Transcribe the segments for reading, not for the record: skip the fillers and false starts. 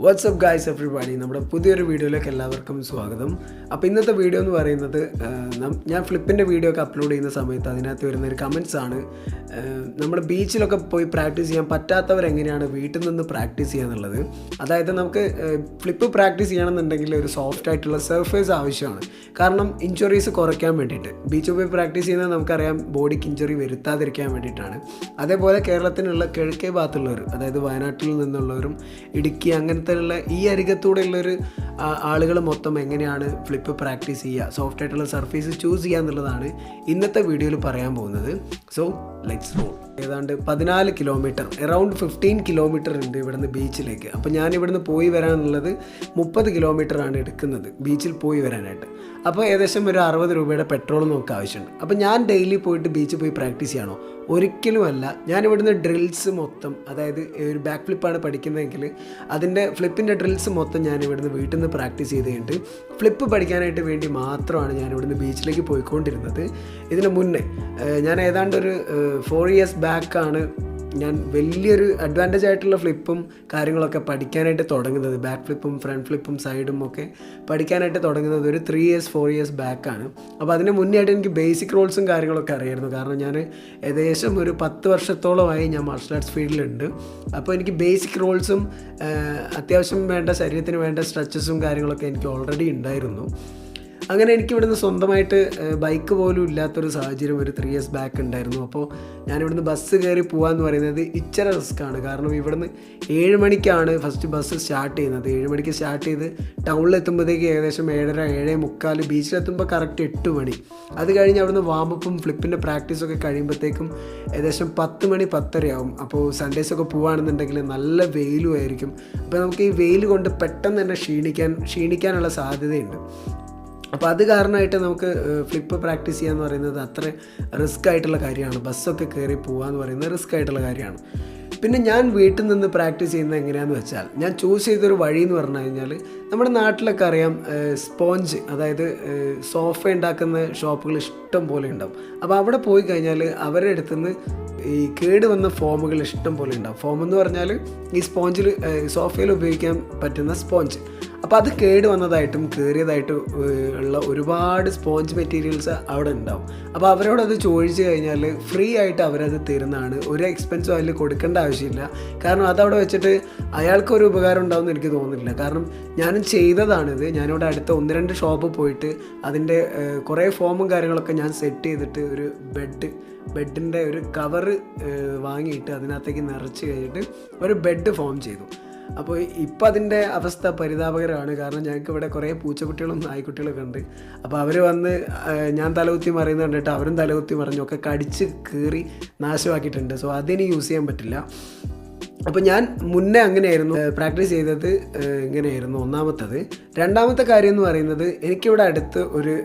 WhatsApp guys everybody, നമ്മുടെ പുതിയൊരു വീഡിയോയിലേക്ക് എല്ലാവർക്കും സ്വാഗതം. അപ്പോൾ ഇന്നത്തെ വീഡിയോ എന്ന് പറയുന്നത് ഞാൻ ഫ്ലിപ്പിൻ്റെ വീഡിയോ ഒക്കെ അപ്ലോഡ് ചെയ്യുന്ന സമയത്ത് അതിനകത്ത് വരുന്നൊരു കമൻറ്റ്സ് ആണ്. നമ്മുടെ ബീച്ചിലൊക്കെ പോയി പ്രാക്ടീസ് ചെയ്യാൻ പറ്റാത്തവരെങ്ങനെയാണ് വീട്ടിൽ നിന്ന് പ്രാക്ടീസ് ചെയ്യുക എന്നുള്ളത്. അതായത് നമുക്ക് ഫ്ലിപ്പ് പ്രാക്ടീസ് ചെയ്യണമെന്നുണ്ടെങ്കിൽ ഒരു സോഫ്റ്റ് ആയിട്ടുള്ള സർഫേസ് ആവശ്യമാണ്. കാരണം ഇഞ്ചുറീസ് കുറയ്ക്കാൻ വേണ്ടിയിട്ട്. ബീച്ചിൽ പോയി പ്രാക്ടീസ് ചെയ്യുന്നത് നമുക്കറിയാം ബോഡിക്ക് ഇഞ്ചുറി വരുത്താതിരിക്കാൻ വേണ്ടിയിട്ടാണ്. അതേപോലെ കേരളത്തിനുള്ള കിഴക്കേ ഭാഗത്തുള്ളവർ, അതായത് വയനാട്ടിൽ നിന്നുള്ളവരും ഇടുക്കി അങ്ങനത്തെ ഈ അരികത്തൂടെയുള്ളൊരു ആളുകൾ മൊത്തം എങ്ങനെയാണ് ഫ്ലിപ്പ് പ്രാക്ടീസ് ചെയ്യുക, സോഫ്റ്റ് ആയിട്ടുള്ള സർഫേസ് ചൂസ് ചെയ്യുക എന്നുള്ളതാണ് ഇന്നത്തെ വീഡിയോയിൽ പറയാൻ പോകുന്നത്. So let's role. ഏതാണ്ട് 14 കിലോമീറ്റർ, അറൗണ്ട് 15 കിലോമീറ്റർ ഉണ്ട് ഇവിടുന്ന് ബീച്ചിലേക്ക്. അപ്പോൾ ഞാൻ ഇവിടുന്ന് പോയി വരാനുള്ളത് 30 കിലോമീറ്ററാണ് എടുക്കുന്നത് ബീച്ചിൽ പോയി വരാനായിട്ട്. അപ്പോൾ ഏകദേശം ഒരു 60 രൂപയുടെ പെട്രോൾ നമുക്ക് ആവശ്യമുണ്ട്. അപ്പോൾ ഞാൻ ഡെയിലി പോയിട്ട് ബീച്ചിൽ പോയി പ്രാക്ടീസ് ചെയ്യണോ? ഒരിക്കലുമല്ല. ഞാൻ ഇവിടുന്ന് ഡ്രിൽസ് മൊത്തം, അതായത് ഒരു ബാക്ക് ഫ്ലിപ്പാണ് പഠിക്കുന്നതെങ്കിൽ അതിൻ്റെ ഫ്ലിപ്പിൻ്റെ ഡ്രിൽസ് മൊത്തം ഞാൻ ഇവിടുന്ന് വീട്ടിൽ നിന്ന് പ്രാക്ടീസ് ചെയ്ത് കഴിഞ്ഞിട്ട് ഫ്ലിപ്പ് പഠിക്കാനായിട്ട് വേണ്ടി മാത്രമാണ് ഞാൻ ഇവിടുന്ന് ബീച്ചിലേക്ക് പോയിക്കൊണ്ടിരുന്നത്. ഇതിന് മുന്നേ ഞാൻ ഏതാണ്ട് ഒരു 4 ഇയേഴ്സ് ബാക്കാണ് ഞാൻ വലിയൊരു അഡ്വാൻറ്റേജ് ആയിട്ടുള്ള ഫ്ലിപ്പും കാര്യങ്ങളൊക്കെ പഠിക്കാനായിട്ട് തുടങ്ങുന്നത്. ബാക്ക് ഫ്ലിപ്പും ഫ്രണ്ട് ഫ്ലിപ്പും സൈഡും ഒക്കെ പഠിക്കാനായിട്ട് തുടങ്ങുന്നത് ഒരു 3 ഇയേഴ്സ് 4 ഇയേഴ്സ് ബാക്കാണ്. അപ്പോൾ അതിന് മുന്നേ ആയിട്ട് എനിക്ക് ബേസിക് റോൾസും കാര്യങ്ങളൊക്കെ അറിയായിരുന്നു. കാരണം ഞാൻ ഏകദേശം ഒരു 10 വർഷത്തോളമായി ഞാൻ മാർഷൽ ആർട്സ് ഫീൽഡിലുണ്ട്. അപ്പോൾ എനിക്ക് ബേസിക് റോൾസും അത്യാവശ്യം വേണ്ട ശരീരത്തിന് വേണ്ട സ്ട്രെച്ചസും കാര്യങ്ങളൊക്കെ എനിക്ക് ഓൾറെഡി ഉണ്ടായിരുന്നു. അങ്ങനെ എനിക്കിവിടുന്ന് സ്വന്തമായിട്ട് ബൈക്ക് പോലും ഇല്ലാത്തൊരു സാഹചര്യം ഒരു 3 ഇയേഴ്സ് ബാക്ക് ഉണ്ടായിരുന്നു. അപ്പോൾ ഞാനിവിടുന്ന് ബസ് കയറി പോകാമെന്ന് പറയുന്നത് ഇച്ചിരി റിസ്ക്കാണ്. കാരണം ഇവിടുന്ന് 7 മണിക്കാണ് ഫസ്റ്റ് ബസ് സ്റ്റാർട്ട് ചെയ്യുന്നത്. 7 മണിക്ക് സ്റ്റാർട്ട് ചെയ്ത് ടൗണിലെത്തുമ്പോഴത്തേക്ക് ഏകദേശം 7:30 7:45, ബീച്ചിലെത്തുമ്പോൾ കറക്റ്റ് 8 മണി. അത് കഴിഞ്ഞ് അവിടുന്ന് വാമപ്പും ഫ്ലിപ്പിൻ്റെ പ്രാക്ടീസൊക്കെ കഴിയുമ്പോഴത്തേക്കും ഏകദേശം 10 മണി 10:30 ആവും. അപ്പോൾ സൺഡേസൊക്കെ പോവുകയാണെന്നുണ്ടെങ്കിൽ നല്ല വെയിലും ആയിരിക്കും. അപ്പോൾ നമുക്ക് ഈ വെയിൽ കൊണ്ട് പെട്ടെന്ന് തന്നെ ക്ഷീണിക്കാനുള്ള സാധ്യതയുണ്ട്. അപ്പോൾ അത് കാരണമായിട്ട് നമുക്ക് ഫ്ലിപ്പ് പ്രാക്ടീസ് ചെയ്യുക എന്ന് പറയുന്നത് അത്ര റിസ്ക് ആയിട്ടുള്ള കാര്യമാണ്. ബസ്സൊക്കെ കയറി പോകുക എന്ന് പറയുന്നത് റിസ്ക് ആയിട്ടുള്ള കാര്യമാണ്. പിന്നെ ഞാൻ വീട്ടിൽ നിന്ന് പ്രാക്ടീസ് ചെയ്യുന്നത് എങ്ങനെയാണെന്ന് വെച്ചാൽ, ഞാൻ ചൂസ് ചെയ്തൊരു വഴി എന്ന് പറഞ്ഞു കഴിഞ്ഞാൽ, നമ്മുടെ നാട്ടിലൊക്കെ അറിയാം സ്പോഞ്ച്, അതായത് സോഫ ഉണ്ടാക്കുന്ന ഷോപ്പുകൾ ഇഷ്ടം പോലെ ഉണ്ടാവും. അപ്പോൾ അവിടെ പോയി കഴിഞ്ഞാൽ അവരുടെ അടുത്തുനിന്ന് ഈ കേട് വന്ന ഫോമുകൾ ഇഷ്ടം പോലെ ഉണ്ടാവും. ഫോം എന്ന് പറഞ്ഞാൽ ഈ സ്പോഞ്ചിൽ സോഫയിൽ ഉപയോഗിക്കാൻ പറ്റുന്ന സ്പോഞ്ച്. അപ്പോൾ അത് കേട് വന്നതായിട്ടും കയറിയതായിട്ടും ഉള്ള ഒരുപാട് സ്പോഞ്ച് മെറ്റീരിയൽസ് അവിടെ ഉണ്ടാവും. അപ്പോൾ അവരോടത് ചോദിച്ചു കഴിഞ്ഞാൽ ഫ്രീ ആയിട്ട് അവരത് തരുന്നതാണ്. ഒരു എക്സ്പെൻസും അതിൽ കൊടുക്കേണ്ട ആവശ്യമില്ല. കാരണം അതവിടെ വെച്ചിട്ട് അയാൾക്കൊരു ഉപകാരം ഉണ്ടാവുമെന്ന് എനിക്ക് തോന്നുന്നില്ല. കാരണം ഞാനും ചെയ്തതാണിത്. ഞാനിവിടെ അടുത്ത 1-2 ഷോപ്പ് പോയിട്ട് അതിൻ്റെ കുറേ ഫോമും കാര്യങ്ങളൊക്കെ ഞാൻ സെറ്റ് ചെയ്തിട്ട് ഒരു ബെഡിൻ്റെ ഒരു കവറ് വാങ്ങിയിട്ട് അതിനകത്തേക്ക് നിറച്ച് കഴിഞ്ഞിട്ട് ഒരു ബെഡ് ഫോം ചെയ്തു. അപ്പോൾ ഇപ്പം അതിൻ്റെ അവസ്ഥ പരിതാപകരമാണ്. കാരണം ഞങ്ങൾക്ക് ഇവിടെ കുറേ പൂച്ചക്കുട്ടികളും നായ്ക്കുട്ടികളൊക്കെ ഉണ്ട്. അപ്പോൾ അവർ വന്ന് ഞാൻ തലകുത്തി മറിയുന്നത് കണ്ടിട്ട് അവരും തലകുത്തി മറിഞ്ഞൊക്കെ കടിച്ച് കീറി നാശമാക്കിയിട്ടുണ്ട്. സോ അതിന് യൂസ് ചെയ്യാൻ പറ്റില്ല. അപ്പോൾ ഞാൻ മുന്നേ അങ്ങനെയായിരുന്നു പ്രാക്ടീസ് ചെയ്തത്. ഇങ്ങനെയായിരുന്നു ഒന്നാമത്തത്. രണ്ടാമത്തെ കാര്യം എന്ന് പറയുന്നത്, എനിക്കിവിടെ അടുത്ത് ഒരു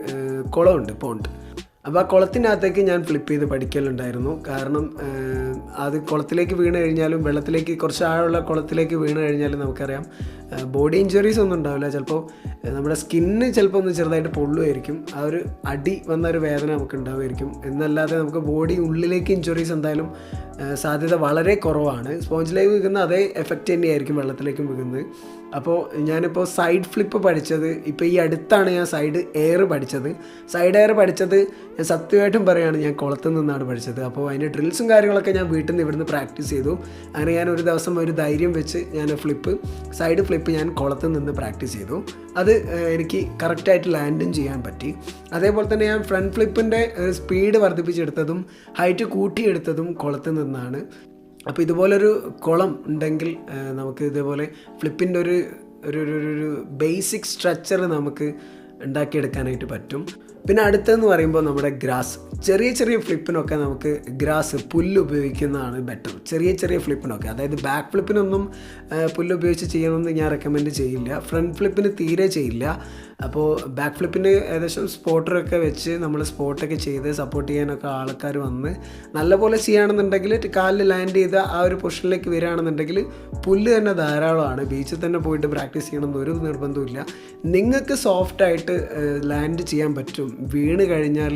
കുളമുണ്ട്, പോണ്ട്. അപ്പോൾ ആ കുളത്തിനകത്തേക്ക് ഞാൻ ഫ്ലിപ്പ് ചെയ്ത് പഠിക്കലുണ്ടായിരുന്നു. കാരണം അത് കുളത്തിലേക്ക് വീണ് കഴിഞ്ഞാലും, വെള്ളത്തിലേക്ക് കുറച്ച് ആഴമുള്ള കുളത്തിലേക്ക് വീണ് കഴിഞ്ഞാലും നമുക്കറിയാം ബോഡി ഇഞ്ചുറീസ് ഒന്നും ഉണ്ടാവില്ല. ചിലപ്പോൾ നമ്മുടെ സ്കിന്ന് ചിലപ്പോൾ ഒന്ന് ചെറുതായിട്ട് പൊള്ളുമായിരിക്കും. ആ ഒരു അടി വന്നൊരു വേദന നമുക്ക് ഉണ്ടാവുമായിരിക്കും. എന്നല്ലാതെ നമുക്ക് ബോഡി ഉള്ളിലേക്ക് ഇഞ്ചുറീസ് എന്തായാലും സാധ്യത വളരെ കുറവാണ്. സ്പോഞ്ചിലേക്ക് വീഴുന്ന അതേ എഫക്റ്റ് തന്നെയായിരിക്കും വെള്ളത്തിലേക്കും വീഴുന്നത്. അപ്പോൾ ഞാനിപ്പോൾ സൈഡ് ഫ്ലിപ്പ് പഠിച്ചത് ഇപ്പോൾ ഈ അടുത്താണ്. ഞാൻ സൈഡ് എയർ പഠിച്ചത് ഞാൻ സത്യമായിട്ടും പറയുകയാണ്, ഞാൻ കുളത്തിൽ നിന്നാണ് പഠിച്ചത്. അപ്പോൾ അതിൻ്റെ ഡ്രിൽസും കാര്യങ്ങളൊക്കെ ഞാൻ വീട്ടിൽ നിന്ന് ഇവിടുന്ന് പ്രാക്ടീസ് ചെയ്തു. അങ്ങനെ ഞാൻ ഒരു ദിവസം ഒരു ധൈര്യം വെച്ച് ഞാൻ സൈഡ് ഫ്ലിപ്പ് ഞാൻ കുളത്തിൽ നിന്ന് പ്രാക്ടീസ് ചെയ്തു. അത് എനിക്ക് കറക്റ്റായിട്ട് ലാൻഡും ചെയ്യാൻ പറ്റി. അതേപോലെ തന്നെ ഞാൻ ഫ്രണ്ട് ഫ്ലിപ്പിൻ്റെ സ്പീഡ് വർദ്ധിപ്പിച്ചെടുത്തതും ഹൈറ്റ് കൂട്ടിയെടുത്തതും കുളത്തിൽ നിന്നാണ്. അപ്പോൾ ഇതുപോലൊരു കുളം ഉണ്ടെങ്കിൽ നമുക്ക് ഇതേപോലെ ഫ്ലിപ്പിൻ്റെ ഒരു ബേസിക് സ്ട്രക്ചർ നമുക്ക് ഉണ്ടാക്കിയെടുക്കാനായിട്ട് പറ്റും. പിന്നെ അടുത്തെന്ന് പറയുമ്പോൾ നമ്മുടെ ഗ്രാസ്, ചെറിയ ഫ്ലിപ്പിനൊക്കെ നമുക്ക് പുല്ല് ഉപയോഗിക്കുന്നതാണ് ബെറ്റർ. ചെറിയ ഫ്ലിപ്പിനൊക്കെ, അതായത് ബാക്ക് ഫ്ലിപ്പിനൊന്നും പുല്ല് ഉപയോഗിച്ച് ചെയ്യണമെന്ന് ഞാൻ റെക്കമെൻഡ് ചെയ്യില്ല. ഫ്രണ്ട് ഫ്ലിപ്പിന് തീരെ ചെയ്യില്ല. അപ്പോൾ ബാക്ക് ഫ്ലിപ്പിന് ഏകദേശം സ്പോട്ടറൊക്കെ വെച്ച് നമ്മൾ സ്പോട്ടൊക്കെ ചെയ്ത് സപ്പോർട്ട് ചെയ്യാനൊക്കെ ആൾക്കാർ വന്ന് നല്ലപോലെ ചെയ്യുകയാണെന്നുണ്ടെങ്കിൽ, കാലിൽ ലാൻഡ് ചെയ്ത് ആ ഒരു പൊസിഷനിലേക്ക് വരികയാണെന്നുണ്ടെങ്കിൽ പുല്ല് തന്നെ ധാരാളമാണ്. ബീച്ചിൽ തന്നെ പോയിട്ട് പ്രാക്ടീസ് ചെയ്യണമെന്ന് ഒരു നിർബന്ധമില്ല. നിങ്ങൾക്ക് സോഫ്റ്റായിട്ട് ലാൻഡ് ചെയ്യാൻ പറ്റും. വീണ് കഴിഞ്ഞാൽ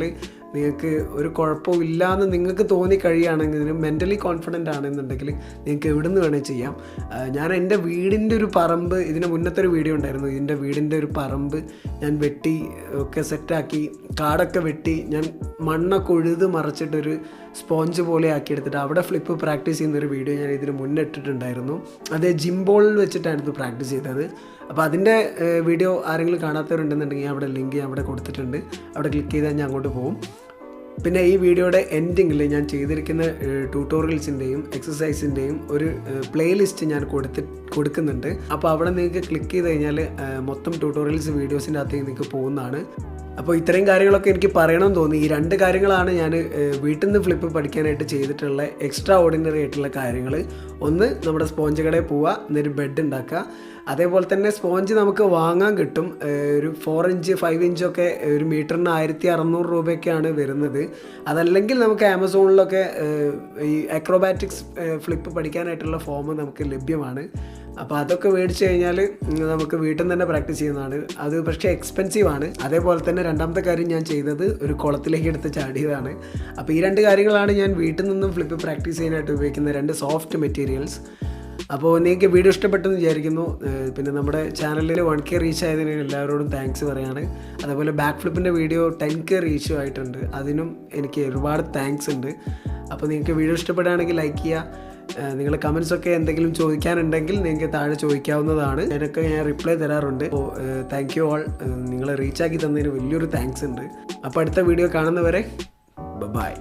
നിങ്ങൾക്ക് ഒരു കുഴപ്പവും ഇല്ലയെന്ന് നിങ്ങൾക്ക് തോന്നിക്കഴിയുകയാണെങ്കിൽ, മെൻ്റലി കോൺഫിഡൻ്റ് ആണെന്നുണ്ടെങ്കിൽ നിങ്ങൾക്ക് എവിടെ നിന്ന് വേണേൽ ചെയ്യാം. ഞാൻ എൻ്റെ വീടിൻ്റെ ഒരു പറമ്പ്, ഇതിന് മുന്നത്തെ ഒരു വീഡിയോ ഉണ്ടായിരുന്നു, ഇതിൻ്റെ വീടിൻ്റെ ഒരു പറമ്പ് ഞാൻ വെട്ടി ഒക്കെ സെറ്റാക്കി, കാടൊക്കെ വെട്ടി ഞാൻ മണ്ണൊക്കെ ഉഴുത് മറച്ചിട്ടൊരു സ്പോഞ്ച് പോലെ ആക്കിയെടുത്തിട്ട് അവിടെ ഫ്ലിപ്പ് പ്രാക്ടീസ് ചെയ്യുന്നൊരു വീഡിയോ ഞാൻ ഇതിന് മുന്നേ ഇട്ടിട്ടുണ്ടായിരുന്നു. അത് ജിം ബോളിൽ വെച്ചിട്ടായിരുന്നു പ്രാക്ടീസ് ചെയ്തത്. അപ്പോൾ അതിൻ്റെ വീഡിയോ ആരെങ്കിലും കാണാത്തവരുണ്ടെന്നുണ്ടെങ്കിൽ അവിടെ ലിങ്ക് ഞാൻ അവിടെ കൊടുത്തിട്ടുണ്ട്, അവിടെ ക്ലിക്ക് ചെയ്താൽ ഞാൻ അങ്ങോട്ട് പോകും. പിന്നെ ഈ വീഡിയോയുടെ എൻഡിങ്ങിൽ ഞാൻ ചെയ്തിരിക്കുന്ന ട്യൂട്ടോറിയൽസിൻ്റെയും എക്സസൈസിൻ്റെയും ഒരു പ്ലേലിസ്റ്റ് ഞാൻ കൊടുക്കുന്നുണ്ട്. അപ്പോൾ അവിടെ നിങ്ങൾക്ക് ക്ലിക്ക് ചെയ്ത് കഴിഞ്ഞാൽ മൊത്തം ട്യൂട്ടോറിയൽസ് വീഡിയോസിൻ്റെ അകത്തേക്ക് നിങ്ങൾക്ക് പോകുന്നതാണ്. അപ്പോൾ ഇത്രയും കാര്യങ്ങളൊക്കെ എനിക്ക് പറയണമെന്ന് തോന്നി. ഈ 2 കാര്യങ്ങളാണ് ഞാൻ വീട്ടിൽ നിന്ന് ഫ്ലിപ്പ് പഠിക്കാനായിട്ട് ചെയ്തിട്ടുള്ള എക്സ്ട്രാ ഓർഡിനറി ആയിട്ടുള്ള കാര്യങ്ങൾ. ഒന്ന്, നമ്മുടെ സ്പോഞ്ച് കടയിൽ പോവുക, എന്നൊരു ബെഡ് ഉണ്ടാക്കുക. അതേപോലെ തന്നെ സ്പോഞ്ച് നമുക്ക് വാങ്ങാൻ കിട്ടും. ഒരു 4 ഇഞ്ച് 5 ഇഞ്ചൊക്കെ ഒരു മീറ്ററിന് 1600 രൂപയൊക്കെയാണ് വരുന്നത്. അതല്ലെങ്കിൽ നമുക്ക് ആമസോണിലൊക്കെ ഈ അക്രോബാറ്റിക്സ് ഫ്ലിപ്പ് പഠിക്കാനായിട്ടുള്ള ഫോം നമുക്ക് ലഭ്യമാണ്. അപ്പോൾ അതൊക്കെ മേടിച്ച് കഴിഞ്ഞാൽ നമുക്ക് വീട്ടിൽ നിന്ന് തന്നെ പ്രാക്ടീസ് ചെയ്യുന്നതാണ്. അത് പക്ഷേ എക്സ്പെൻസീവ് ആണ്. അതേപോലെ തന്നെ രണ്ടാമത്തെ കാര്യം ഞാൻ ചെയ്തത് ഒരു കുളത്തിലേക്ക് എടുത്ത് ചാടിയതാണ്. അപ്പോൾ ഈ 2 കാര്യങ്ങളാണ് ഞാൻ വീട്ടിൽ നിന്നും ഫ്ലിപ്പ് പ്രാക്ടീസ് ചെയ്യാനായിട്ട് ഉപയോഗിക്കുന്ന 2 സോഫ്റ്റ് മെറ്റീരിയൽസ്. അപ്പോൾ നിങ്ങൾക്ക് വീഡിയോ ഇഷ്ടപ്പെട്ടെന്ന് വിചാരിക്കുന്നു. പിന്നെ നമ്മുടെ ചാനലിൽ 1K റീച്ച് ആയതിന് എല്ലാവരോടും താങ്ക്സ് പറയാണ്. അതേപോലെ ബാക്ക് ഫ്ലിപ്പിൻ്റെ വീഡിയോ 10K റീച്ചും ആയിട്ടുണ്ട്, അതിനും എനിക്ക് ഒരുപാട് താങ്ക്സ് ഉണ്ട്. അപ്പോൾ നിങ്ങൾക്ക് വീഡിയോ ഇഷ്ടപ്പെടുകയാണെങ്കിൽ ലൈക്ക് ചെയ്യുക. നിങ്ങളുടെ കമൻസൊക്കെ എന്തെങ്കിലും ചോദിക്കാനുണ്ടെങ്കിൽ നിങ്ങൾക്ക് താഴെ ചോദിക്കാവുന്നതാണ്. അതിനൊക്കെ ഞാൻ റിപ്ലൈ തരാറുണ്ട്. അപ്പോൾ താങ്ക് യു ഓൾ. നിങ്ങളെ റീച്ചാക്കി തന്നതിന് വലിയൊരു താങ്ക്സ് ഉണ്ട്. അപ്പോൾ അടുത്ത വീഡിയോ കാണുന്നവരെ ബൈ.